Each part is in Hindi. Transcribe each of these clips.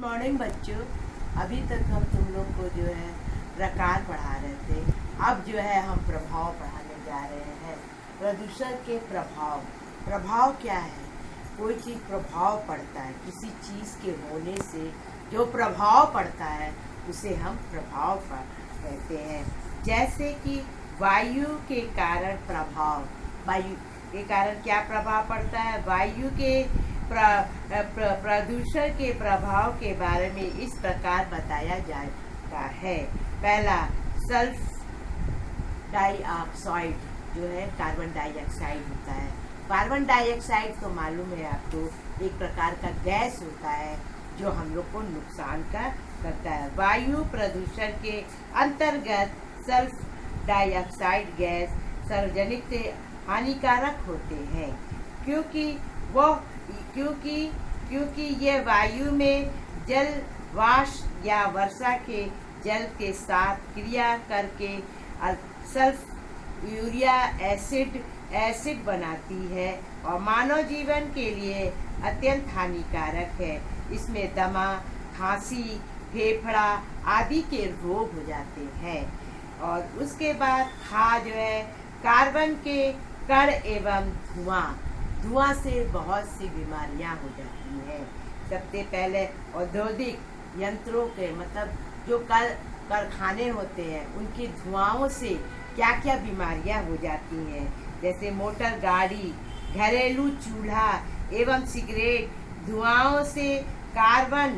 मॉर्निंग बच्चों। अभी तक हम तुम लोग को जो है प्रकार पढ़ा रहे थे। अब जो है हम प्रभाव पढ़ाने जा रहे हैं। प्रदूषण के प्रभाव। प्रभाव क्या है? कोई चीज़ प्रभाव पड़ता है, किसी चीज़ के होने से जो प्रभाव पड़ता है उसे हम प्रभाव कहते हैं। जैसे कि वायु के कारण प्रभाव। वायु के कारण क्या प्रभाव पड़ता है? वायु के प्रदूषण के प्रभाव के बारे में इस प्रकार बताया जाता है। पहला, सल्फ डाइऑक्साइड जो है कार्बन डाइऑक्साइड होता है। कार्बन डाइऑक्साइड तो मालूम है आपको, एक प्रकार का गैस होता है जो हम लोग को नुकसान करता है। वायु प्रदूषण के अंतर्गत सल्फ डाइऑक्साइड गैस सार्वजनिक से हानिकारक होते हैं, क्योंकि ये वायु में जल वाष्प या वर्षा के जल के साथ क्रिया करके सल्फ यूरिया एसिड बनाती है और मानव जीवन के लिए अत्यंत हानिकारक है। इसमें दमा, खांसी, फेफड़ा आदि के रोग हो जाते हैं। और उसके बाद जो है कार्बन के कण एवं धुआं से बहुत सी बीमारियां हो जाती हैं। सबसे पहले औद्योगिक यंत्रों के मतलब जो कारखाने होते हैं उनकी धुआंओं से क्या क्या बीमारियां हो जाती हैं, जैसे मोटर गाड़ी, घरेलू चूल्हा एवं सिगरेट धुआंओं से कार्बन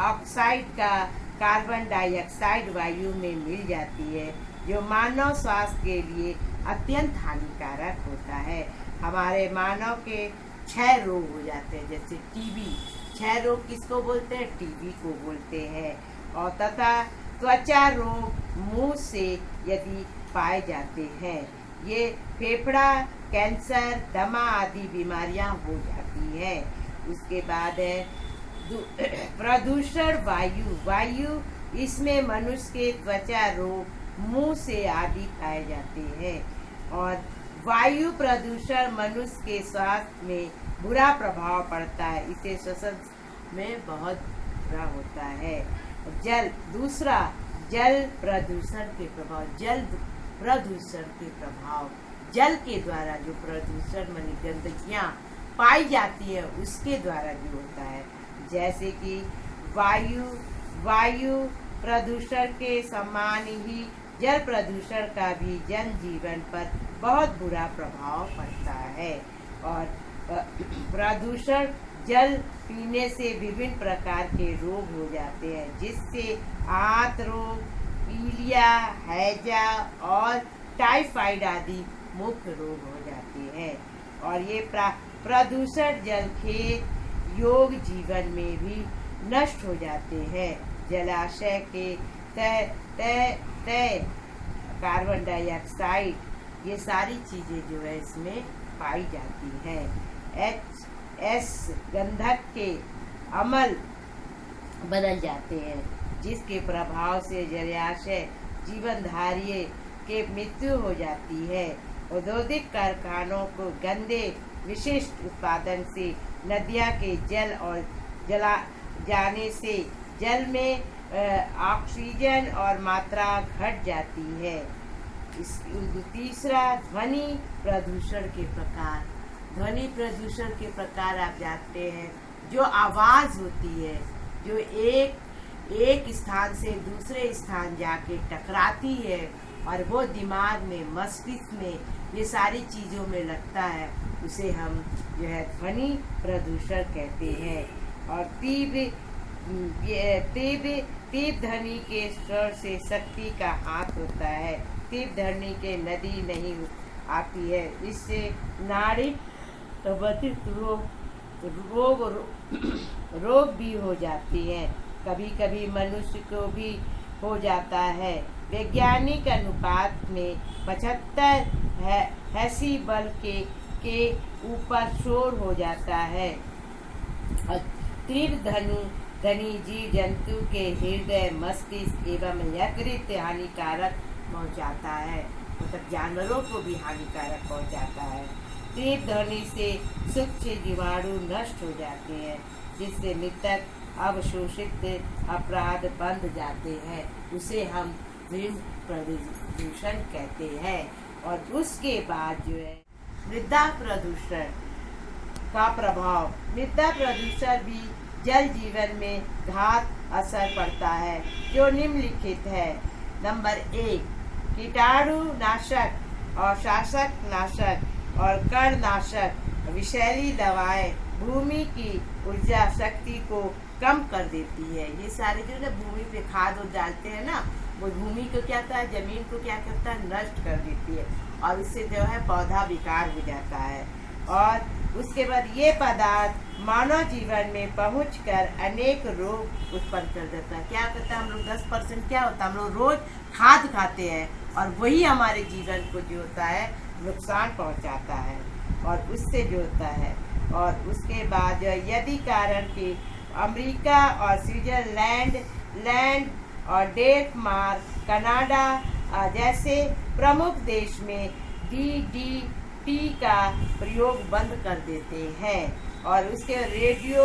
ऑक्साइड का कार्बन डाइऑक्साइड वायु में मिल जाती है, जो मानव स्वास्थ्य के लिए अत्यंत हानिकारक होता है। हमारे मानव के 6 रोग हो जाते हैं, जैसे टीबी। 6 रोग किसको बोलते हैं? टीबी को बोलते हैं। और तथा त्वचा रोग मुंह से यदि पाए जाते हैं, ये फेफड़ा कैंसर, दमा आदि बीमारियां हो जाती हैं। उसके बाद है प्रदूषण वायु, इसमें मनुष्य के त्वचा रोग मुंह से आदि पाए जाते हैं। और वायु प्रदूषण मनुष्य के स्वास्थ्य में बुरा प्रभाव पड़ता है, इसे श्वसन में बहुत बुरा होता है। दूसरा, जल प्रदूषण के प्रभाव। जल के द्वारा जो प्रदूषण मानी गंदगियाँ पाई जाती है उसके द्वारा जो होता है, जैसे कि वायु प्रदूषण के समान ही जल प्रदूषण का भी जनजीवन पर बहुत बुरा प्रभाव पड़ता है। और प्रदूषण जल पीने से विभिन्न प्रकार के रोग हो जाते हैं, जिससे आंत रोग, पीलिया, हैजा और टाइफाइड आदि मुख्य रोग हो जाते हैं। और ये प्रदूषण जल खेत योग जीवन में भी नष्ट हो जाते हैं। जलाशय के तय कार्बन डाइऑक्साइड, ये सारी चीजें जो है इसमें पाई जाती हैं। HS गंधक के अम्ल बदल जाते हैं, जिसके प्रभाव से जलाशय जीवनधारी के मृत्यु हो जाती है। औद्योगिक कारखानों को गंदे विशिष्ट उत्पादन से नदियां के जल और जला जाने से जल में ऑक्सीजन और मात्रा घट जाती है। तीसरा, ध्वनि प्रदूषण के प्रकार। ध्वनि प्रदूषण के प्रकार आप जानते हैं, जो आवाज़ होती है जो एक स्थान से दूसरे स्थान जाके टकराती है और वो दिमाग में, मस्तिष्क में, ये सारी चीज़ों में लगता है, उसे हम जो है ध्वनि प्रदूषण कहते हैं। और तीव्र ध्वनि के स्वर से शक्ति का हाथ होता है। तीव्र ध्वनि के नदी नहीं आती है, इससे नाड़ी संबंधित रोग भी हो जाती हैं। कभी कभी मनुष्य को भी हो जाता है। वैज्ञानिक अनुपात में 75 डेसिबल के ऊपर शोर हो जाता है। तीव्र ध्वनि जीव जंतु के हृदय, मस्तिष्क एवं यकृत हानिकारक पहुंचाता है, मतलब जानवरों को भी हानिकारक पहुंचाता है। तीव्र ध्वनि से सूक्ष्म जीवाणु नष्ट हो जाते हैं, जिससे मृतक अवशोषित अपराध बंध जाते हैं, उसे हम ध्वनि प्रदूषण कहते हैं। और उसके बाद जो है मृदा प्रदूषण का प्रभाव। मृदा प्रदूषण भी जल जीवन में घात असर पड़ता है, जो निम्नलिखित है। नंबर 1, कीटाणुनाशक और शासक नाशक और कणनाशक विषैली दवाएं भूमि की ऊर्जा शक्ति को कम कर देती है। ये सारे जो है भूमि पे खाद डालते हैं ना, वो भूमि को क्या करता है, जमीन को क्या करता है, नष्ट कर देती है, और इससे जो है पौधा विकार हो जाता है। और उसके बाद ये पदार्थ मानव जीवन में पहुंचकर अनेक रोग उत्पन्न कर देता है। क्या करता है, हम लोग 10% क्या होता है, हम लोग रोज खाद खाते हैं और वही हमारे जीवन को जो होता है नुकसान पहुंचाता है, और उससे जो होता है। और उसके बाद यदि कारण कि अमेरिका और स्विट्जरलैंड और डेनमार्क, कनाडा जैसे प्रमुख देश में DDT का प्रयोग बंद कर देते हैं। और उसके रेडियो,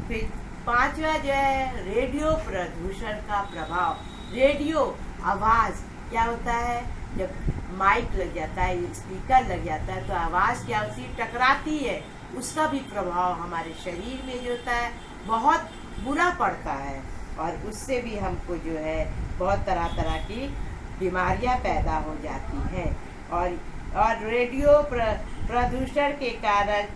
फिर 5वां जो है रेडियो प्रदूषण का प्रभाव। रेडियो आवाज़ क्या होता है, जब माइक लग जाता है, स्पीकर लग जाता है, तो आवाज़ क्या होती है, टकराती है, उसका भी प्रभाव हमारे शरीर में जो होता है बहुत बुरा पड़ता है, और उससे भी हमको जो है बहुत तरह तरह की बीमारियां पैदा हो जाती हैं। और रेडियो प्रदूषण के कारण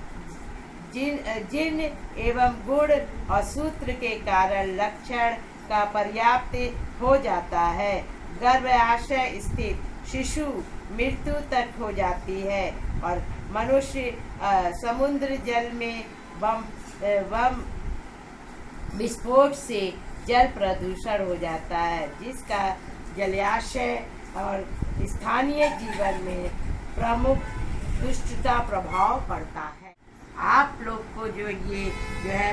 जिन एवं गुण और सूत्र के कारण लक्षण का पर्याप्त हो जाता है। गर्भाशय स्थित शिशु मृत्यु तक हो जाती है, और मनुष्य समुद्र जल में बम विस्फोट से जल प्रदूषण हो जाता है, जिसका जलाशय और स्थानीय जीवन में प्रमुख दुष्टता प्रभाव पड़ता है। आप लोग को जो ये जो है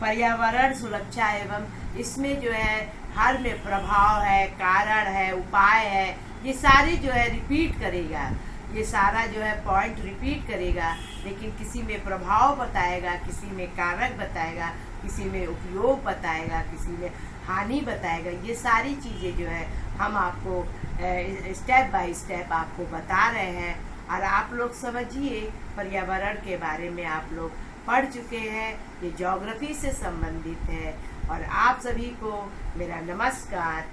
पर्यावरण सुरक्षा एवं इसमें जो है हर में प्रभाव है, कारण है, उपाय है, ये सारे जो है रिपीट करेगा, ये सारा जो है पॉइंट रिपीट करेगा, लेकिन किसी में प्रभाव बताएगा, किसी में कारक बताएगा, किसी में उपयोग बताएगा, किसी में हानि बताएगा। ये सारी चीज़ें जो है हम आपको स्टेप बाय स्टेप आपको बता रहे हैं, और आप लोग समझिए पर्यावरण के बारे में आप लोग पढ़ चुके हैं, ये ज्योग्राफी से संबंधित है। और आप सभी को मेरा नमस्कार।